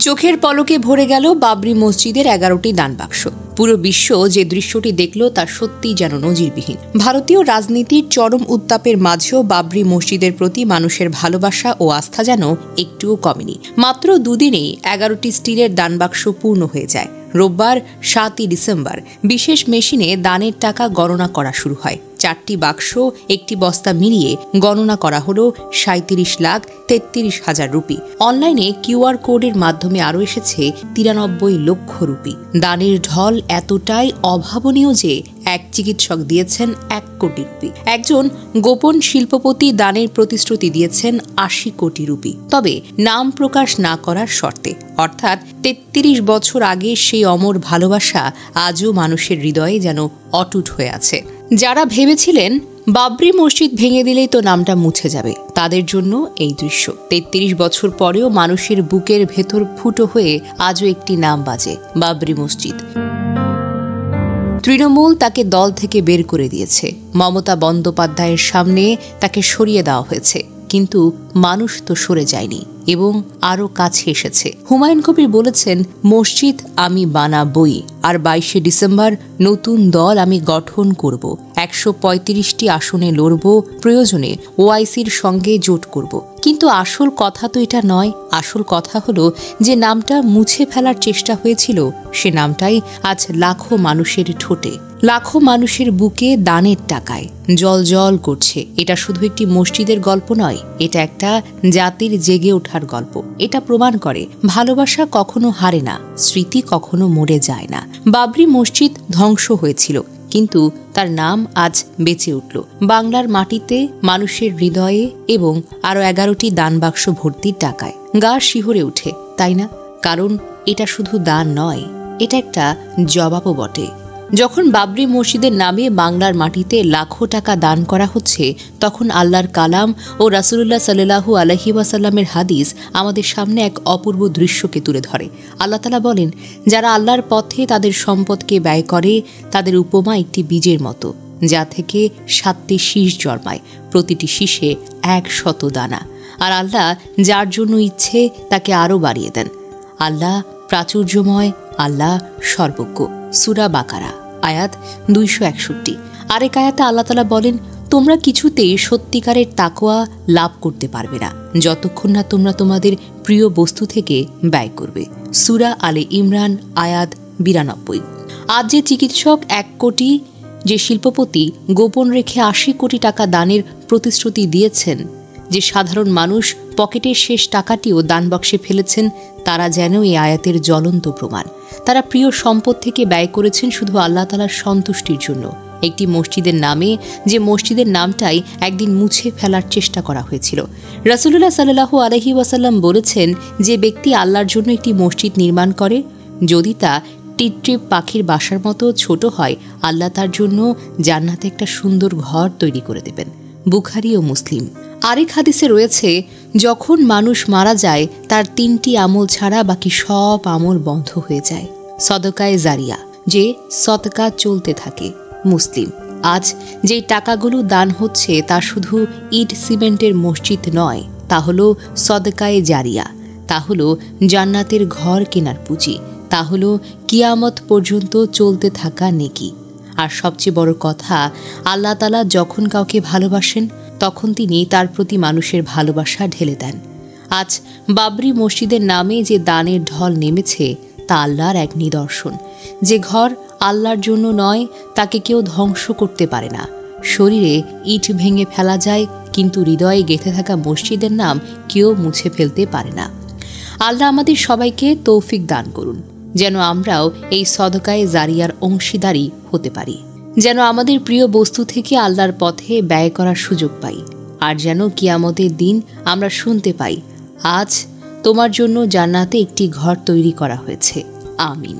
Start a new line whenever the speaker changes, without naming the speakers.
চোখের পলকে ভরে গেল বাবরি মসজিদের 11টি দান বাক্স। পুরো বিশ্ব যে দৃশ্যটি দেখল তা সত্যিই যেন নজিরবিহীন। ভারতীয় রাজনীতির চরম উত্তাপের মাঝেও বাবরি মসজিদের প্রতি মানুষের ভালোবাসা ও আস্থা যেন একটুও কমেনি। মাত্র দুদিনেই 11টি স্টিলের দান বাক্স পূর্ণ হয়ে যায়। রোববার 7ই ডিসেম্বর বিশেষ মেশিনে দানের টাকা গণনা করা শুরু হয়। 4টি বাক্স একটি বস্তা মিলিয়ে গণনা করা হলো 37,33,000 রুপি। অনলাইনে কিউআর কোডের মাধ্যমে আরও এসেছে 93 লক্ষ রুপি। দানের ঢল এতটাই অভাবনীয় যে এক চিকিৎসক দিয়েছেন 1 কোটি রুপি। একজন গোপন শিল্পপতি দানের প্রতিশ্রুতি দিয়েছেন 80 কোটি রুপি, তবে নাম প্রকাশ না করার শর্তে। অর্থাৎ 33 বছর আগে সেই অমর ভালোবাসা আজও মানুষের হৃদয়ে যেন অটুট হয়ে আছে। যারা ভেবেছিলেন বাবরি মসজিদ ভেঙে দিলেই তো নামটা মুছে যাবে, তাদের জন্য এই দৃশ্য। 33 বছর পরেও মানুষের বুকের ভেতর ফুটো হয়ে আজও একটি নাম বাজে, বাবরি মসজিদ। তৃণমূল তাকে দল থেকে বের করে দিয়েছে, মমতা বন্দ্যোপাধ্যায়ের সামনে তাকে সরিয়ে দেওয়া হয়েছে, কিন্তু মানুষ তো সরে যায়নি এবং আরও কাছে এসেছে। হুমায়ুন কবির বলেছেন, মসজিদ আমি বানাবই, আর 22শে ডিসেম্বর নতুন দল আমি গঠন করব। 135টি আসনে লড়ব, প্রয়োজনে ওআইসির সঙ্গে জোট করব। কিন্তু আসল কথা তো এটা নয়। আসল কথা হলো যে নামটা মুছে ফেলার চেষ্টা হয়েছিল, সে নামটাই আজ লাখো মানুষের ঠোঁটে, লাখো মানুষের বুকে দানের টাকায় জল জল করছে। এটা শুধু একটি মসজিদের গল্প নয়, এটা একটা জাতির জেগে ওঠার গল্প। এটা প্রমাণ করে ভালোবাসা কখনো হারে না, স্মৃতি কখনো মরে যায় না। বাবরি মসজিদ ধ্বংস হয়েছিল, কিন্তু তার নাম আজ বেঁচে উঠল বাংলার মাটিতে, মানুষের হৃদয়ে এবং আরও 11টি দান বাক্স ভর্তির টাকায়। গা শিহরে উঠে, তাই না? কারণ এটা শুধু দান নয়, এটা একটা জবাবও বটে। যখন বাবরি মসজিদের নামে বাংলার মাটিতে লাখো টাকা দান করা হচ্ছে, তখন আল্লাহর কালাম ও রাসূলুল্লাহ সাল্লাল্লাহু আলাইহি ওয়াসাল্লামের হাদিস আমাদের সামনে এক অপূর্ব দৃশ্যকে তুলে ধরে। আল্লাহ তাআলা বলেন, যারা আল্লাহর পথে তাদের সম্পদকে ব্যয় করে, তাদের উপমা একটি বীজের মতো, যা থেকে 7টি শীষ জন্মায়, প্রতিটি শীষে 100 দানা। আর আল্লাহ যার জন্য ইচ্ছে তাকে আরও বাড়িয়ে দেন। আল্লাহ প্রাচুর্যময়, আল্লাহ সর্বজ্ঞ। সূরা বাকারা আয়াত 261। আরেক আয়াতে আল্লাহ তাআলা বলেন, তোমরা কিছুতেই সত্যিকারের তাকওয়া লাভ করতে পারবে না যতক্ষণ না তোমরা তোমাদের প্রিয় বস্তু থেকে ব্যয় করবে। সূরা আলে ইমরান আয়াত 92। আজ যে চিকিৎসক 1 কোটি, যে শিল্পপতি গোপন রেখে 80 কোটি টাকা দানের প্রতিশ্রুতি দিয়েছেন, যে সাধারণ মানুষ পকেটের শেষ টাকাটিও দান বক্সে ফেলেছেন, তারা যেন এই আয়াতের জ্বলন্ত প্রমাণ। তারা প্রিয় সম্পদ থেকে ব্যয় করেছেন শুধু আল্লাহ তাআলার সন্তুষ্টির জন্য। একটি মসজিদের নামে, যে মসজিদের নামটাই একদিন মুছে ফেলার চেষ্টা করা হয়েছিল। রাসূলুল্লাহ সাল্লাল্লাহু আলাইহি ওয়াসাল্লাম বলেছেন, যে ব্যক্তি আল্লাহর জন্য একটি মসজিদ নির্মাণ করে, যদি তা টিপটিপ পাখির বাসার মতো ছোট হয়, আল্লাহ তার জন্য জান্নাতে একটা সুন্দর ঘর তৈরি করে দেবেন। বুখারী ও মুসলিম। আরেক হাদিসে রয়েছে, যখন মানুষ মারা যায় তার 3টি আমল ছাড়া বাকি সব আমল বন্ধ হয়ে যায়। সদকায়ে জারিয়া, যে সদকা চলতে থাকে। মুসলিম। আজ যে টাকাগুলো দান হচ্ছে তা শুধু ইট সিমেন্টের মসজিদ নয়, তা হলো সদকায়ে জারিয়া, তা হলো জান্নাতের ঘর কেনার পুঁজি, তা হলো কিয়ামত পর্যন্ত চলতে থাকা নেকি। আর সবচেয়ে বড় কথা, আল্লাহ তাআলা যখন কাউকে ভালোবাসেন, তখন তিনি তার প্রতি মানুষের ভালোবাসা ঢেলে দেন। আজ বাবরি মসজিদের নামে যে দানের ঢল নেমেছে, তা আল্লাহর এক নিদর্শন। যে ঘর আল্লাহর জন্য নয়, তাকে কেউ ধ্বংস করতে পারে না। শরীরে ইট ভেঙে ফেলা যায়, কিন্তু হৃদয়ে গেঁথে থাকা মসজিদের নাম কেউ মুছে ফেলতে পারে না। আল্লাহ আমাদের সবাইকে তৌফিক দান করুন, যেন আমরাও এই সদকায়ে জারিয়ার অংশীদারি হতে পারি, যেন আমাদের প্রিয় বস্তু থেকে আল্লাহর পথে ব্যয় করার সুযোগ পাই, আর যেন কিয়ামতের দিন আমরা শুনতে পাই, আজ তোমার জন্য জান্নাতে একটি ঘর তৈরি করা হয়েছে। আমিন।